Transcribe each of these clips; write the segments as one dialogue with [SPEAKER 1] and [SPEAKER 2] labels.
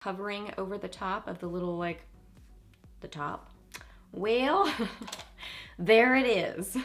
[SPEAKER 1] covering over the top of the little, like, the top. Well, there it is.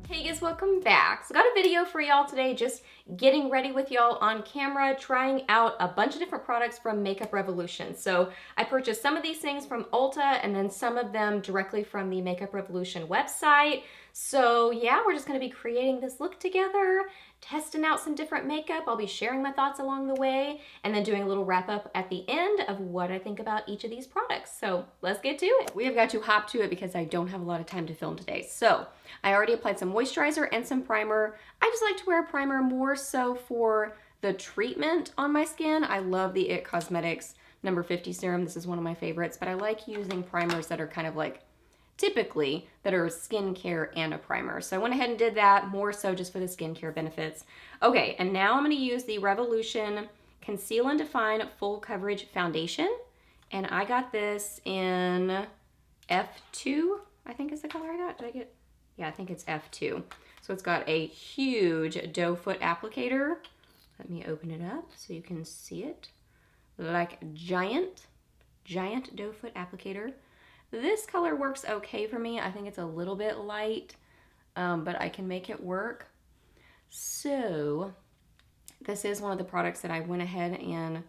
[SPEAKER 1] Hey guys, welcome back. So got a video for y'all today, just getting ready with y'all on camera, trying out a bunch of different products from Makeup Revolution. So I purchased some of these things from Ulta and then some of them directly from the Makeup Revolution website. So yeah, we're just gonna be creating this look together, testing out some different makeup. I'll be sharing my thoughts along the way and then doing a little wrap up at the end of what I think about each of these products. So let's get to it. We have got to hop to it because I don't have a lot of time to film today. So I already applied some moisturizer and some primer. I just like to wear a primer more so for the treatment on my skin. I love the IT Cosmetics number 50 serum. This is one of my favorites, but I like using primers that are kind of like typically that are skincare and a primer. So I went ahead and did that more so just for the skincare benefits. Okay, and now I'm going to use the Revolution Conceal and Define Full Coverage Foundation. And I got this in F2, I think is the color I got. Did I get? Yeah, I think it's F2. So it's got a huge doe foot applicator. Let me open it up so you can see it. Like giant doe foot applicator. This color works okay for me. I think it's a little bit light, but I can make it work. So this is one of the products that I went ahead and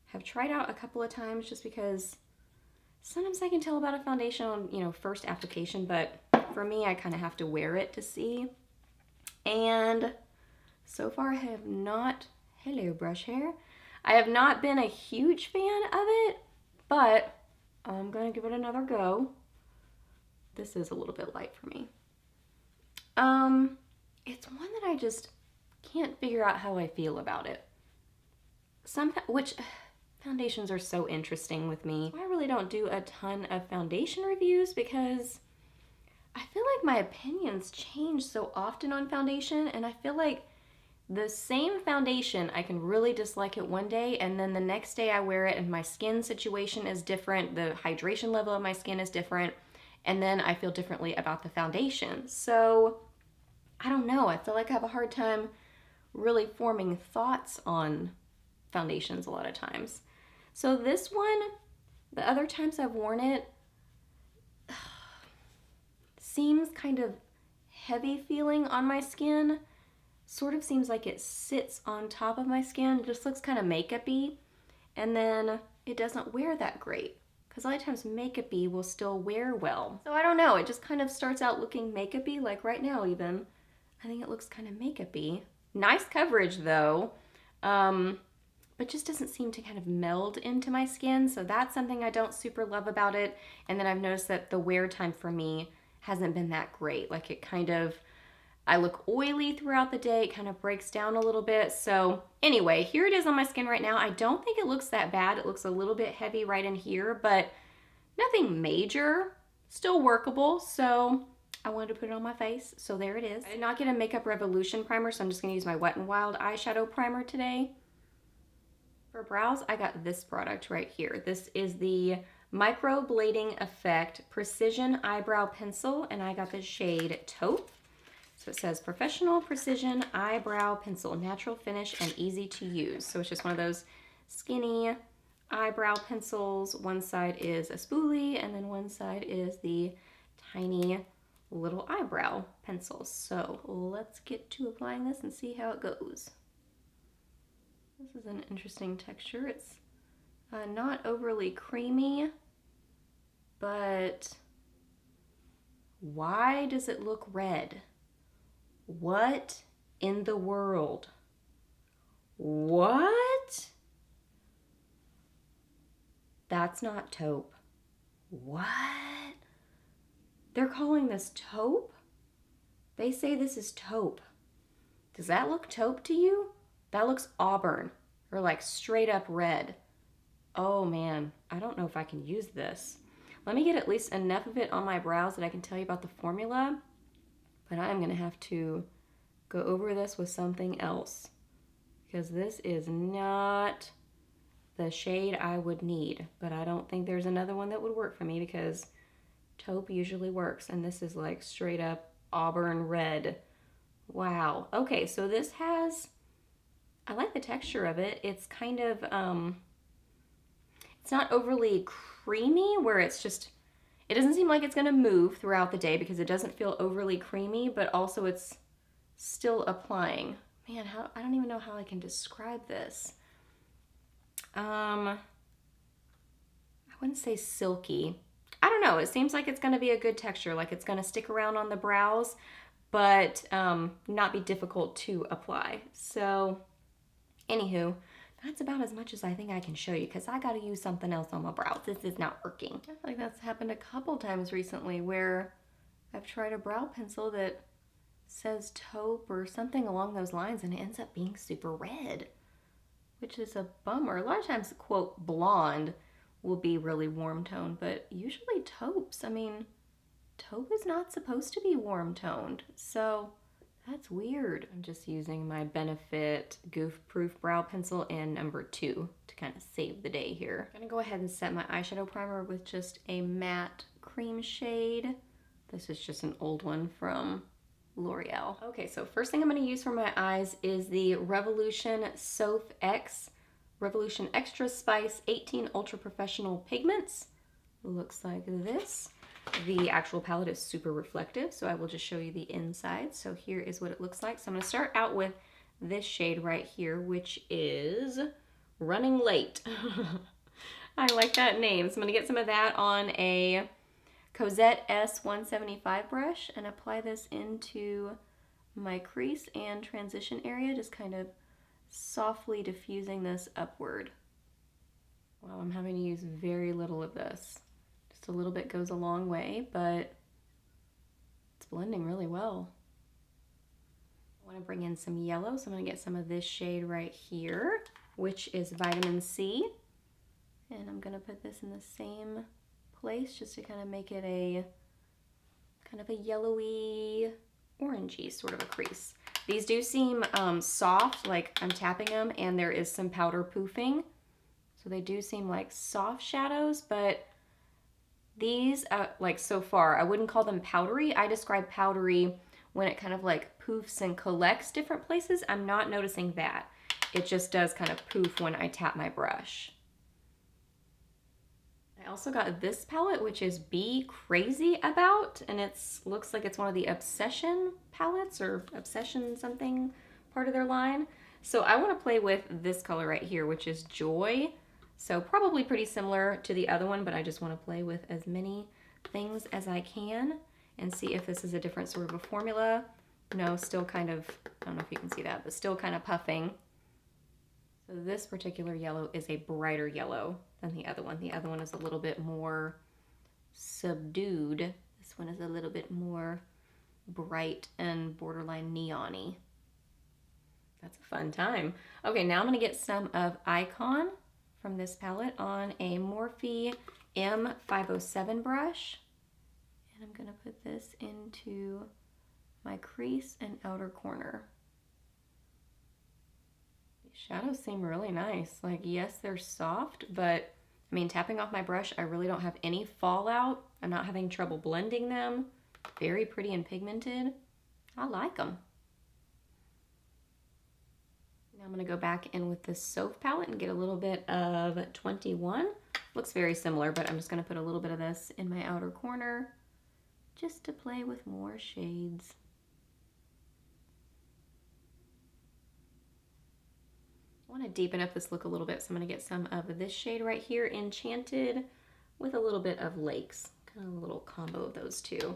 [SPEAKER 1] have tried out a couple of times just because sometimes I can tell about a foundation on, you know, first application, but for me, I kind of have to wear it to see. And so far I have not, hello brush hair, I have not been a huge fan of it, but I'm gonna give it another go. This is a little bit light for me. It's one that I just can't figure out how I feel about it. Which foundations are so interesting with me. I really don't do a ton of foundation reviews because I feel like my opinions change so often on foundation, and I feel like the same foundation, I can really dislike it one day, and then the next day I wear it and my skin situation is different, the hydration level of my skin is different, and then I feel differently about the foundation. So I don't know, I feel like I have a hard time really forming thoughts on foundations a lot of times. So this one, the other times I've worn it, seems kind of heavy feeling on my skin. Sort of seems like it sits on top of my skin. It just looks kind of makeup-y. And then it doesn't wear that great. Because a lot of times makeup-y will still wear well. So I don't know, it just kind of starts out looking makeup-y, like right now even. I think it looks kind of makeup-y. Nice coverage though. But just doesn't seem to kind of meld into my skin. So that's something I don't super love about it. And then I've noticed that the wear time for me hasn't been that great. Like it kind of, I look oily throughout the day, it kind of breaks down a little bit. So anyway, here it is on my skin right now. I don't think it looks that bad. It looks a little bit heavy right in here, but nothing major, still workable. So I wanted to put it on my face, so there it is. I did not get a Makeup Revolution primer, so I'm just gonna use my Wet n Wild eyeshadow primer today. For brows, I got this product right here. This is the Microblading Effect Precision Eyebrow Pencil, and I got the shade Taupe. So it says Professional Precision Eyebrow Pencil, natural finish and easy to use. So it's just one of those skinny eyebrow pencils. One side is a spoolie, and then one side is the tiny little eyebrow pencil. So let's get to applying this and see how it goes. This is an interesting texture. It's not overly creamy, but why does it look red? What in the world? What? That's not taupe. What? They're calling this taupe? They say this is taupe. Does that look taupe to you? That looks auburn, or like straight up red. Oh man, I don't know if I can use this. Let me get at least enough of it on my brows that I can tell you about the formula, but I'm gonna have to go over this with something else because this is not the shade I would need, but I don't think there's another one that would work for me because taupe usually works, and this is like straight up auburn red. Wow. Okay, so this has I like the texture of it. It's kind of, it's not overly creamy where it's just, it doesn't seem like it's gonna move throughout the day because it doesn't feel overly creamy, but also it's still applying. Man, I don't even know how I can describe this. I wouldn't say silky. I don't know. It seems like it's going to be a good texture, like it's going to stick around on the brows, but not be difficult to apply. So, anywho, that's about as much as I think I can show you because I got to use something else on my brows. This is not working. I feel like that's happened a couple times recently where I've tried a brow pencil that says taupe or something along those lines and it ends up being super red, which is a bummer. A lot of times, quote, blonde will be really warm toned, but usually taupes, I mean, taupe is not supposed to be warm toned, so that's weird. I'm just using my Benefit Goof Proof Brow Pencil in number 2 to kind of save the day here. I'm gonna go ahead and set my eyeshadow primer with just a matte cream shade. This is just an old one from L'Oreal. Okay, so first thing I'm going to use for my eyes is the Revolution Soph X Revolution Extra Spice 18 Ultra Professional Pigments. Looks like this. The actual palette is super reflective, so I will just show you the inside. So here is what it looks like. So I'm going to start out with this shade right here, which is Running Late. I like that name. So I'm going to get some of that on a Cozette S 175 brush and apply this into my crease and transition area, just kind of softly diffusing this upward. Wow, I'm having to use very little of this. Just a little bit goes a long way, but it's blending really well. I want to bring in some yellow, so I'm going to get some of this shade right here, which is Vitamin C. And I'm going to put this in the same place just to kind of make it a kind of a yellowy, orangey sort of a crease. These do seem soft, like I'm tapping them, and there is some powder poofing. So they do seem like soft shadows, but these, like so far, I wouldn't call them powdery. I describe powdery when it kind of like poofs and collects different places. I'm not noticing that. It just does kind of poof when I tap my brush. I also got this palette, which is Be Crazy About, and it looks like it's one of the Obsession palettes or Obsession something part of their line. So I want to play with this color right here, which is Joy. So probably pretty similar to the other one, but I just want to play with as many things as I can and see if this is a different sort of a formula. No, still kind of, I don't know if you can see that, but still kind of puffing. So this particular yellow is a brighter yellow than the other one. The other one is a little bit more subdued. This one is a little bit more bright and borderline neon-y. That's a fun time. Okay, now I'm going to get some of Icon from this palette on a Morphe M507 brush. And I'm going to put this into my crease and outer corner. Shadows seem really nice. Like, yes, they're soft, but I mean, tapping off my brush, I really don't have any fallout. I'm not having trouble blending them. Very pretty and pigmented. I like them. Now I'm gonna go back in with this Soph palette and get a little bit of 21. Looks very similar, but I'm just gonna put a little bit of this in my outer corner just to play with more shades. I want to deepen up this look a little bit, so I'm going to get some of this shade right here, Enchanted, with a little bit of Lakes. Kind of a little combo of those two.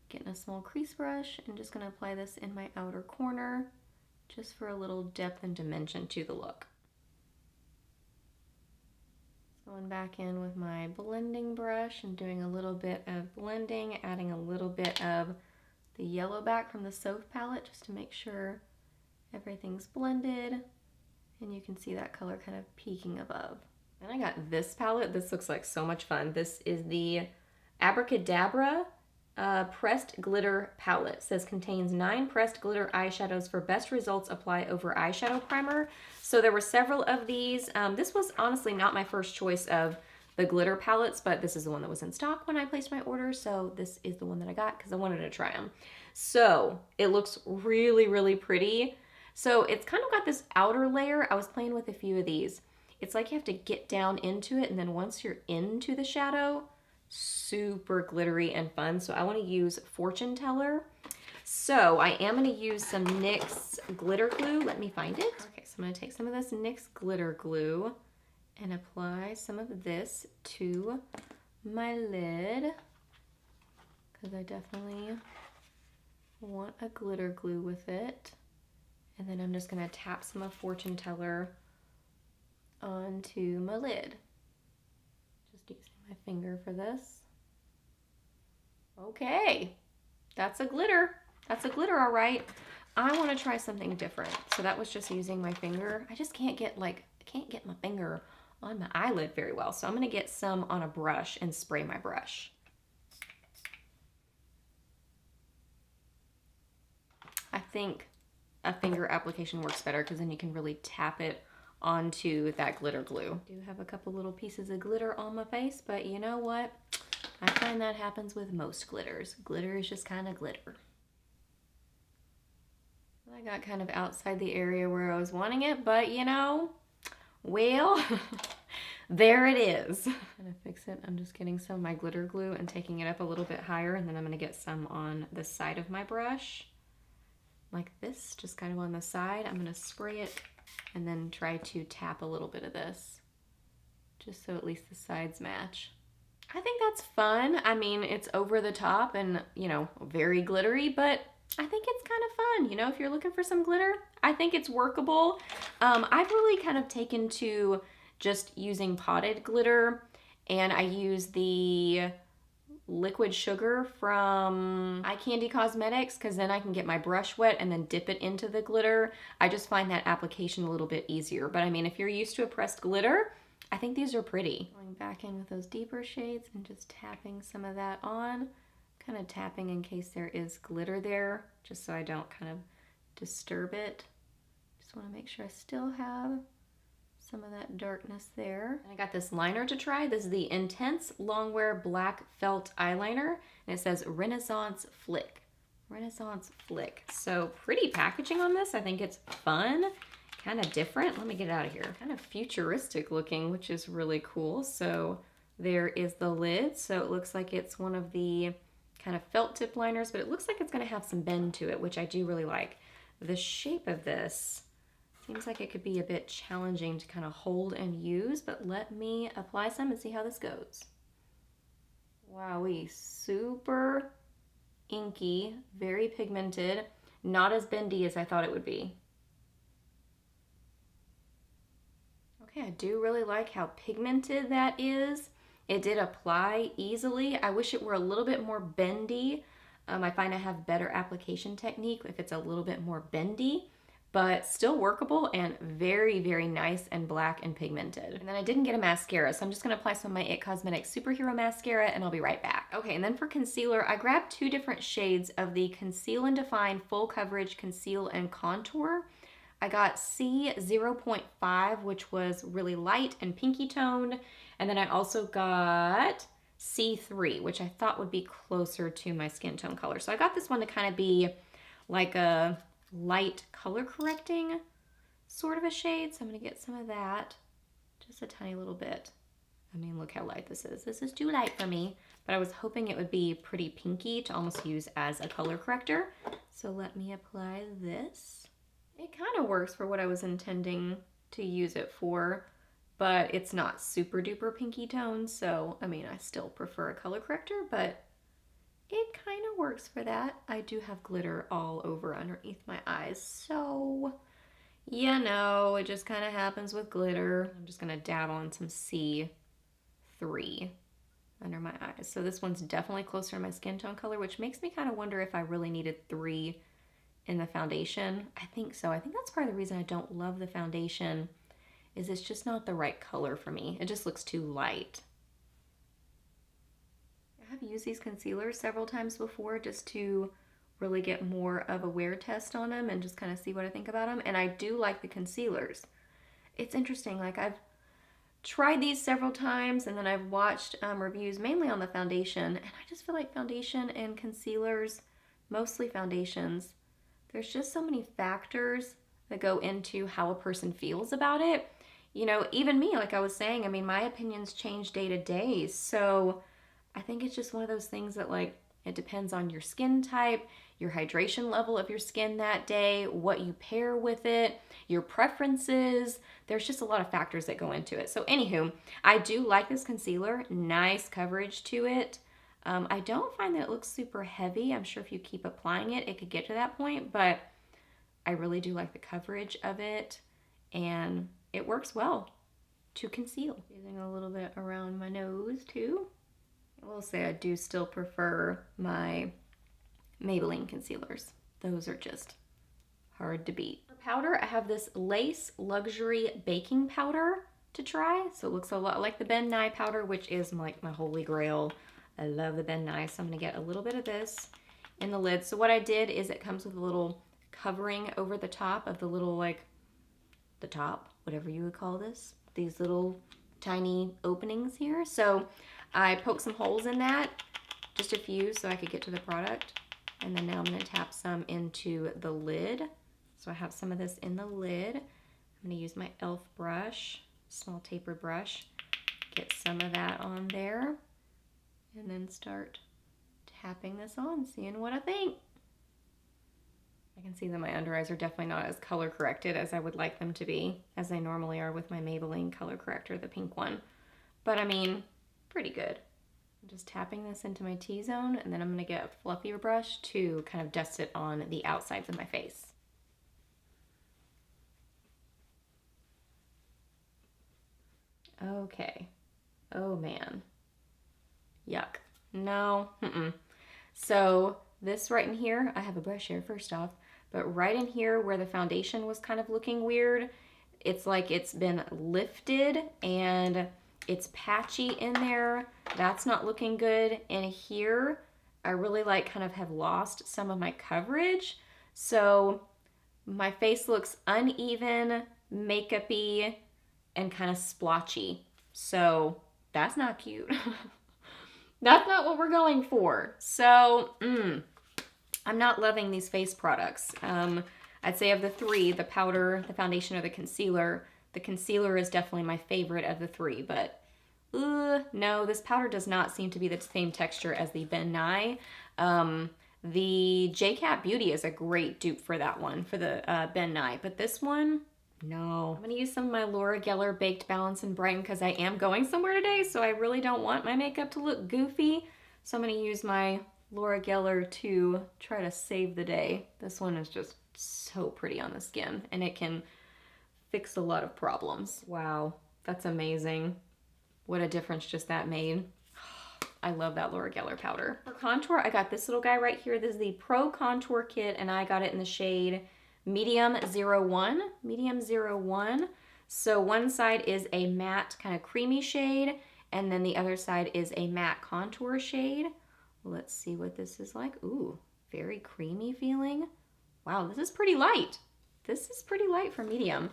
[SPEAKER 1] Getting a small crease brush and just going to apply this in my outer corner just for a little depth and dimension to the look. Going back in with my blending brush and doing a little bit of blending, adding a little bit of the yellow back from the Soph palette just to make sure everything's blended. And you can see that color kind of peeking above. And I got this palette. This looks like so much fun. This is the Abracadabra Pressed Glitter Palette. It says contains 9 pressed glitter eyeshadows for best results. Apply over eyeshadow primer. So there were several of these. This was honestly not my first choice of the glitter palettes, but this is the one that was in stock when I placed my order. So this is the one that I got because I wanted to try them. So it looks really, really pretty. So it's kind of got this outer layer. I was playing with a few of these. It's like you have to get down into it, and then once you're into the shadow, super glittery and fun. So I want to use Fortune Teller. So I am going to use some NYX glitter glue. Let me find it. Okay, so I'm going to take some of this NYX glitter glue and apply some of this to my lid, because I definitely want a glitter glue with it. And then I'm just going to tap some of Fortune Teller onto my lid. Just using my finger for this. Okay, that's a glitter. That's a glitter, all right. I want to try something different. So that was just using my finger. I just can't get my finger on my eyelid very well. So I'm going to get some on a brush and spray my brush. I think a finger application works better because then you can really tap it onto that glitter glue. I do have a couple little pieces of glitter on my face, but you know what? I find that happens with most glitters. Glitter is just kind of glitter. I got kind of outside the area where I was wanting it, but you know, well, there it is. I'm gonna fix it. I'm just getting some of my glitter glue and taking it up a little bit higher, and then I'm gonna get some on the side of my brush, like this, just kind of on the side. I'm gonna spray it and then try to tap a little bit of this, just so at least the sides match. I think that's fun. I mean, it's over the top and, you know, very glittery, but I think it's kind of fun. You know, if you're looking for some glitter, I think it's workable. I've really kind of taken to just using potted glitter, and I use the liquid sugar from Eye Candy Cosmetics, because then I can get my brush wet and then dip it into the glitter. I just find that application a little bit easier. But I mean, if you're used to a pressed glitter, I think these are pretty. Going back in with those deeper shades and just tapping some of that on. Kind of tapping in case there is glitter there, just so I don't kind of disturb it. Just want to make sure I still have some of that darkness there. I got this liner to try. This is the Intense Longwear Black Felt Eyeliner, and it says Renaissance Flick. Renaissance Flick. So pretty packaging on this. I think it's fun, kind of different. Let me get it out of here. Kind of futuristic looking, which is really cool. So there is the lid. So it looks like it's one of the kind of felt tip liners, but it looks like it's going to have some bend to it, which I do really like. The shape of this seems like it could be a bit challenging to kind of hold and use, but let me apply some and see how this goes. Wowee, super inky, very pigmented, not as bendy as I thought it would be. Okay, I do really like how pigmented that is. It did apply easily. I wish it were a little bit more bendy. I find I have better application technique if it's a little bit more bendy, but still workable and very, very nice and black and pigmented. And then I didn't get a mascara, so I'm just gonna apply some of my IT Cosmetics Superhero Mascara and I'll be right back. Okay, and then for concealer, I grabbed two different shades of the Conceal and Define Full Coverage Conceal and Contour. I got C0.5, which was really light and pinky toned. And then I also got C3, which I thought would be closer to my skin tone color. So I got this one to kind of be like a light color correcting sort of a shade. So I'm gonna get some of that, just a tiny little bit. I mean, look how light this is. This is too light for me, but I was hoping it would be pretty pinky to almost use as a color corrector. So let me apply this. It kind of works for what I was intending to use it for, but it's not super duper pinky tone. So, I mean, I still prefer a color corrector, but it kind of works for that. I do have glitter all over underneath my eyes, so you know, it just kind of happens with glitter. I'm just gonna dab on some C3 under my eyes. So this one's definitely closer to my skin tone color, which makes me kind of wonder if I really needed 3 in the foundation. I think so. I think that's part of the reason I don't love the foundation, is it's just not the right color for me. It just looks too light. I have used these concealers several times before just to really get more of a wear test on them and just kind of see what I think about them. And I do like the concealers. It's interesting, like I've tried these several times and then I've watched reviews mainly on the foundation, and I just feel like foundation and concealers, mostly foundations, there's just so many factors that go into how a person feels about it. You know, even me, like I was saying, I mean, my opinions change day to day. So I think it's just one of those things that, like, it depends on your skin type, your hydration level of your skin that day, what you pair with it, your preferences. There's just a lot of factors that go into it. So anywho, I do like this concealer. Nice coverage to it. I don't find that it looks super heavy. I'm sure if you keep applying it, it could get to that point, but I really do like the coverage of it, and it works well to conceal. Using a little bit around my nose too. I will say I do still prefer my Maybelline concealers. Those are just hard to beat. For powder, I have this Lace Luxury Baking Powder to try. So it looks a lot like the Ben Nye powder, which is like my holy grail. I love the Ben Nye, so I'm gonna get a little bit of this in the lid. So what I did is it comes with a little covering over the top of the little, like, the top, whatever you would call this. These little tiny openings here. So I poked some holes in that, just a few so I could get to the product. And then now I'm gonna tap some into the lid. So I have some of this in the lid. I'm gonna use my e.l.f. brush, small tapered brush, get some of that on there, and then start tapping this on, seeing what I think. I can see that my under eyes are definitely not as color corrected as I would like them to be, as they normally are with my Maybelline color corrector, the pink one. But I mean, pretty good. I'm just tapping this into my T-zone, and then I'm gonna get a fluffier brush to kind of dust it on the outsides of my face. Okay. Oh man. Yuck. No. So this right in here, I have a brush here first off, but right in here where the foundation was kind of looking weird, it's like it's been lifted and it's patchy in there. That's not looking good. And here, I really like kind of have lost some of my coverage. So my face looks uneven, makeup-y, and kind of splotchy. So that's not cute. That's not what we're going for. So, I'm not loving these face products. I'd say of the three, the powder, the foundation, or the concealer is definitely my favorite of the three, but no, this powder does not seem to be the same texture as the Ben Nye. The JCat Beauty is a great dupe for that one, for the Ben Nye, but this one, no. I'm gonna use some of my Laura Geller Baked Balance and Brighten because I am going somewhere today, so I really don't want my makeup to look goofy. So I'm gonna use my Laura Geller to try to save the day. This one is just so pretty on the skin, and it can fix a lot of problems. Wow, that's amazing. What a difference just that made. I love that Laura Geller powder. For contour, I got this little guy right here. This is the Pro Contour Kit, and I got it in the shade Medium 01. Medium 01. So one side is a matte kind of creamy shade, and then the other side is a matte contour shade. Let's see what this is like. Ooh, very creamy feeling. Wow, this is pretty light. This is pretty light for medium.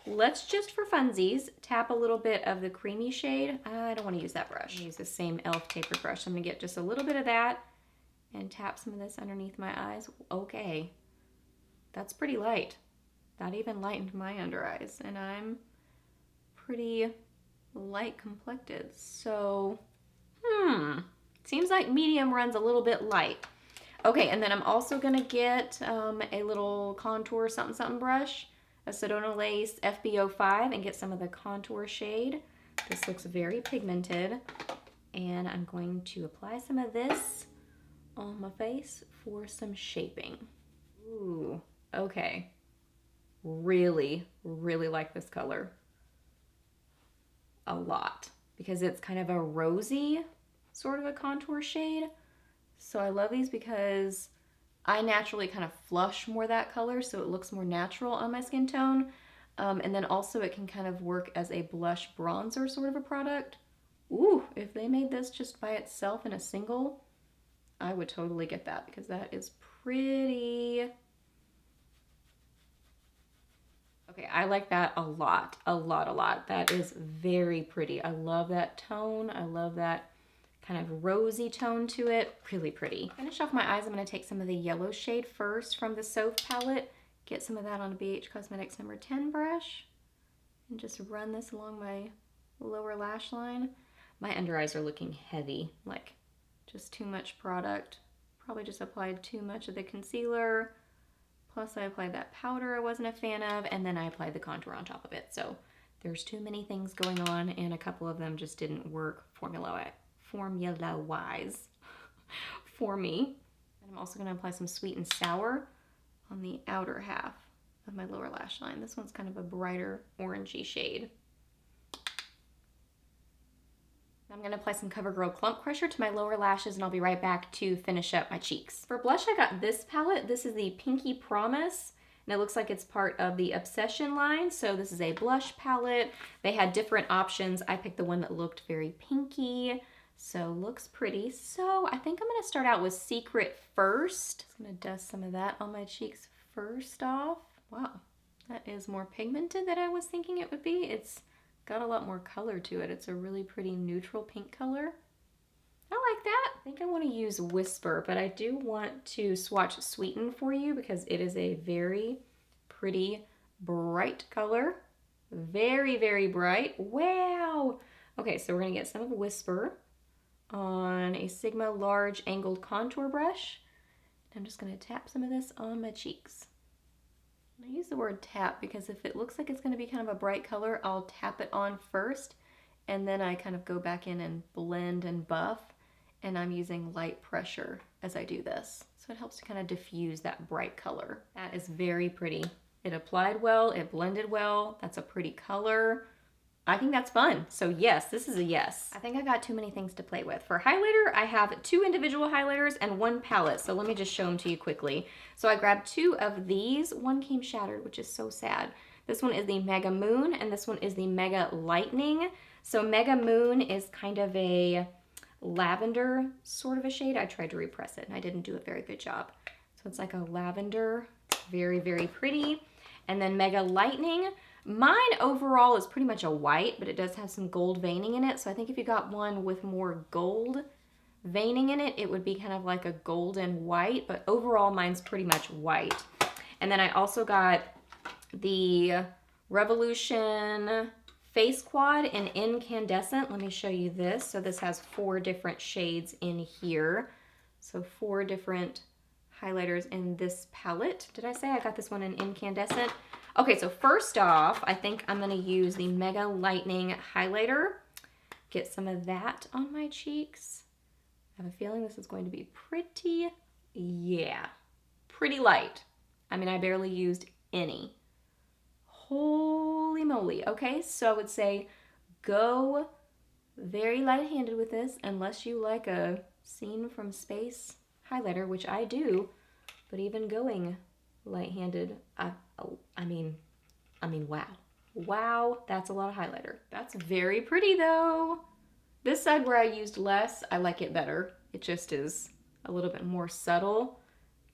[SPEAKER 1] Let's just, for funsies, tap a little bit of the creamy shade. I don't want to use that brush. I use the same e.l.f. tapered brush. I'm going to get just a little bit of that and tap some of this underneath my eyes. Okay, that's pretty light. That even lightened my under eyes, and I'm pretty light complected. So, seems like medium runs a little bit light. Okay, and then I'm also gonna get a little contour something brush, a Sedona Lace FB05, and get some of the contour shade. This looks very pigmented, and I'm going to apply some of this on my face for some shaping. Ooh, okay. Really, really like this color a lot because it's kind of a rosy sort of a contour shade. So I love these because I naturally kind of flush more that color, so it looks more natural on my skin tone. And then also it can kind of work as a blush bronzer sort of a product. Ooh, if they made this just by itself in a single, I would totally get that because that is pretty. Okay, I like that a lot, a lot, a lot. That is very pretty. I love that tone. I love that kind of rosy tone to it. Really pretty. To finish off my eyes, I'm going to take some of the yellow shade first from the Soph palette. Get some of that on a BH Cosmetics number 10 brush and just run this along my lower lash line. My under eyes are looking heavy, like just too much product. Probably just applied too much of the concealer. Plus I applied that powder I wasn't a fan of, and then I applied the contour on top of it. So there's too many things going on, and a couple of them just didn't work formula-wise for me. And I'm also gonna apply some Sweet and Sour on the outer half of my lower lash line. This one's kind of a brighter orangey shade. I'm gonna apply some CoverGirl Clump Crusher to my lower lashes, and I'll be right back to finish up my cheeks. For blush, I got this palette. This is the Pinky Promise, and it looks like it's part of the Obsession line. So this is a blush palette. They had different options. I picked the one that looked very pinky, so looks pretty. So I think I'm gonna start out with Secret first. Just gonna dust some of that on my cheeks first off. Wow, that is more pigmented than I was thinking it would be. It's got a lot more color to it. It's a really pretty neutral pink color. I like that. I think I want to use Whisper, but I do want to swatch Sweeten for you because it is a very pretty bright color. Very, very bright. Wow. Okay, so we're gonna get some of Whisper on a Sigma large angled contour brush. I'm just gonna tap some of this on my cheeks. I use the word tap because if it looks like it's going to be kind of a bright color, I'll tap it on first, and then I kind of go back in and blend and buff, and I'm using light pressure as I do this. So it helps to kind of diffuse that bright color. That is very pretty. It applied well, it blended well, that's a pretty color. I think that's fun. So yes, this is a yes. I think I got too many things to play with. For highlighter, I have 2 individual highlighters and 1 palette. So let me just show them to you quickly. So I grabbed 2 of these. One came shattered, which is so sad. This one is the Mega Moon and this one is the Mega Lightning. So Mega Moon is kind of a lavender sort of a shade. I tried to repress it and I didn't do a very good job. So it's like a lavender, very, very pretty. And then Mega Lightning, mine overall is pretty much a white, but it does have some gold veining in it. So I think if you got one with more gold veining in it, it would be kind of like a golden white, but overall mine's pretty much white. And then I also got the Revolution Face Quad in Incandescent. Let me show you this. So this has 4 different shades in here. So 4 different highlighters in this palette. Did I say I got this one in Incandescent? Okay, so first off, I think I'm gonna use the Mega Lightning highlighter. Get some of that on my cheeks. I have a feeling this is going to be pretty, yeah, pretty light. I mean, I barely used any. Holy moly. Okay, so I would say go very light-handed with this unless you like a Scene from Space highlighter, which I do, but even going light-handed, I mean, wow. Wow, that's a lot of highlighter. That's very pretty though. This side where I used less, I like it better. It just is a little bit more subtle.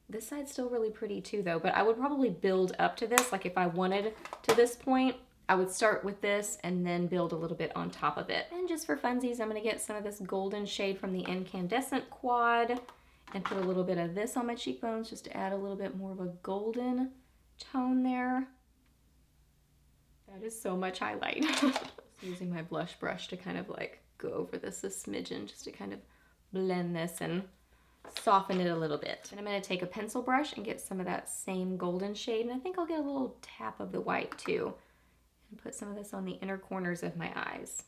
[SPEAKER 1] This side's still really pretty too though, but I would probably build up to this. Like if I wanted to this point, I would start with this and then build a little bit on top of it. And just for funsies, I'm gonna get some of this golden shade from the Incandescent Quad and put a little bit of this on my cheekbones just to add a little bit more of a golden tone there. That is so much highlight. Using my blush brush to kind of like go over this a smidgen just to kind of blend this and soften it a little bit. And I'm going to take a pencil brush and get some of that same golden shade, and I think I'll get a little tap of the white too and put some of this on the inner corners of my eyes.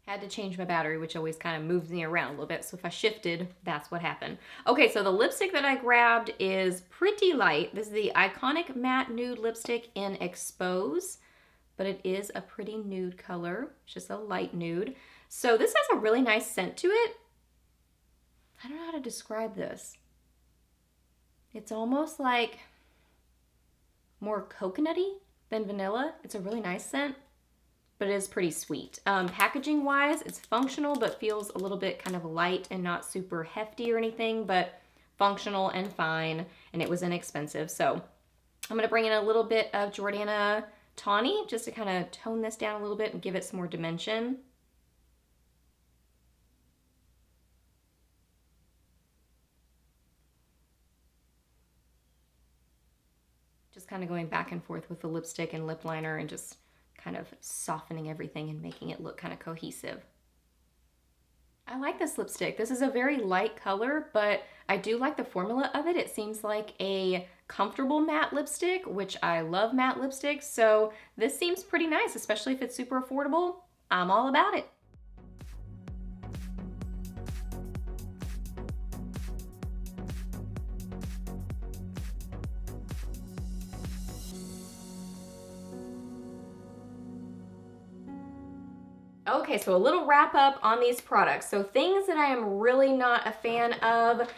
[SPEAKER 1] Had to change my battery, which always kind of moves me around a little bit. So if I shifted, that's what happened. Okay, so the lipstick that I grabbed is pretty light. This is the Iconic Matte Nude Lipstick in Expose, but it is a pretty nude color. It's just a light nude. So this has a really nice scent to it. I don't know how to describe this. It's almost like more coconutty than vanilla. It's a really nice scent, but it is pretty sweet. Packaging wise, it's functional, but feels a little bit kind of light and not super hefty or anything, but functional and fine, and it was inexpensive. So I'm gonna bring in a little bit of Jordana Tawny just to kind of tone this down a little bit and give it some more dimension. kind of going back and forth with the lipstick and lip liner and just kind of softening everything and making it look kind of cohesive. I like this lipstick. This is a very light color, but I do like the formula of it. It seems like a comfortable matte lipstick, which I love matte lipsticks, so this seems pretty nice, especially if it's super affordable. I'm all about it. Okay, so a little wrap up on these products. So things that I am really not a fan of,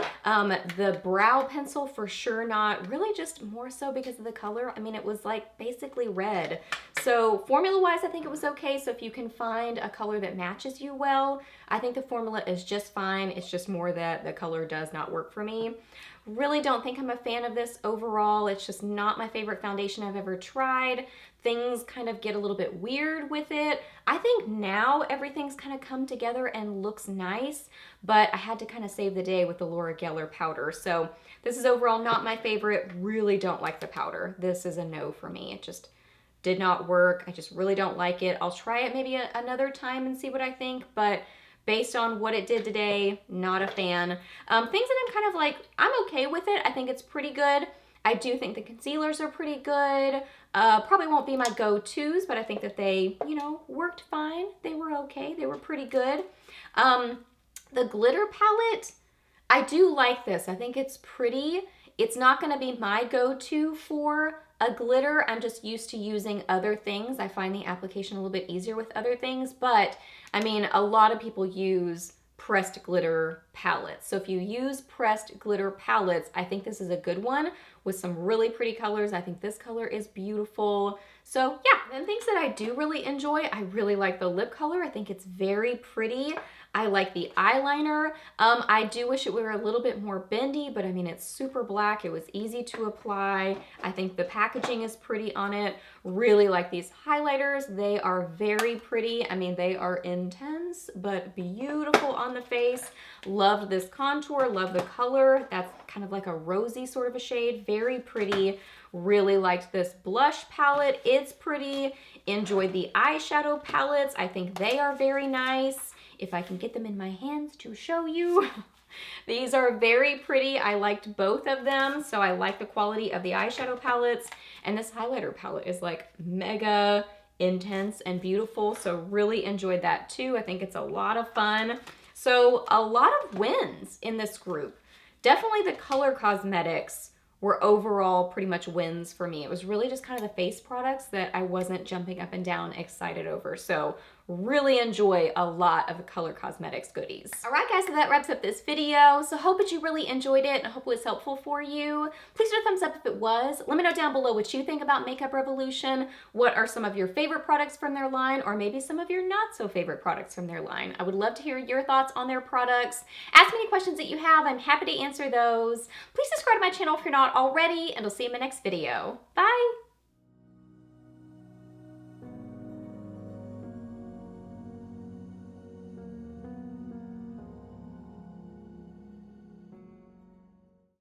[SPEAKER 1] the brow pencil for sure not, really just more so because of the color. I mean, it was like basically red. So formula wise, I think it was okay. So if you can find a color that matches you well, I think the formula is just fine. It's just more that the color does not work for me. Really don't think I'm a fan of this overall. It's just not my favorite foundation I've ever tried. Things kind of get a little bit weird with it. I think now everything's kind of come together and looks nice, but I had to kind of save the day with the Laura Geller powder. So this is overall not my favorite. Really don't like the powder. This is a no for me. It just did not work. I just really don't like it. I'll try it maybe another time and see what I think, but based on what it did today, not a fan. Things that I'm kind of like, I'm okay with it. I think it's pretty good. I do think the concealers are pretty good. Probably won't be my go-tos, but I think that they, you know, worked fine. They were okay. They were pretty good. The glitter palette, I do like this. I think it's pretty. It's not going to be my go-to for a glitter. I'm just used to using other things. I find the application a little bit easier with other things, but I mean, a lot of people use pressed glitter palettes. So if you use pressed glitter palettes, I think this is a good one with some really pretty colors. I think this color is beautiful. So yeah, and things that I do really enjoy, I really like the lip color. I think it's very pretty. I like the eyeliner. I do wish it were a little bit more bendy, but I mean, it's super black. It was easy to apply. I think the packaging is pretty on it. Really like these highlighters. They are very pretty. I mean, they are intense, but beautiful on the face. Loved this contour, love the color. That's kind of like a rosy sort of a shade. Very pretty. Really liked this blush palette. It's pretty. Enjoyed the eyeshadow palettes. I think they are very nice. If I can get them in my hands to show you. These are very pretty. I liked both of them, so I like the quality of the eyeshadow palettes. And this highlighter palette is like mega intense and beautiful, so really enjoyed that too. I think it's a lot of fun. So a lot of wins in this group. Definitely the color cosmetics were overall pretty much wins for me. It was really just kind of the face products that I wasn't jumping up and down excited over. So really enjoy a lot of the color cosmetics goodies. All right, guys, so that wraps up this video. So hope that you really enjoyed it and hope it was helpful for you. Please do a thumbs up if it was. Let me know down below what you think about Makeup Revolution. What are some of your favorite products from their line, or maybe some of your not so favorite products from their line? I would love to hear your thoughts on their products. Ask me any questions that you have. I'm happy to answer those. Please subscribe to my channel if you're not already, and I'll see you in my next video. Bye.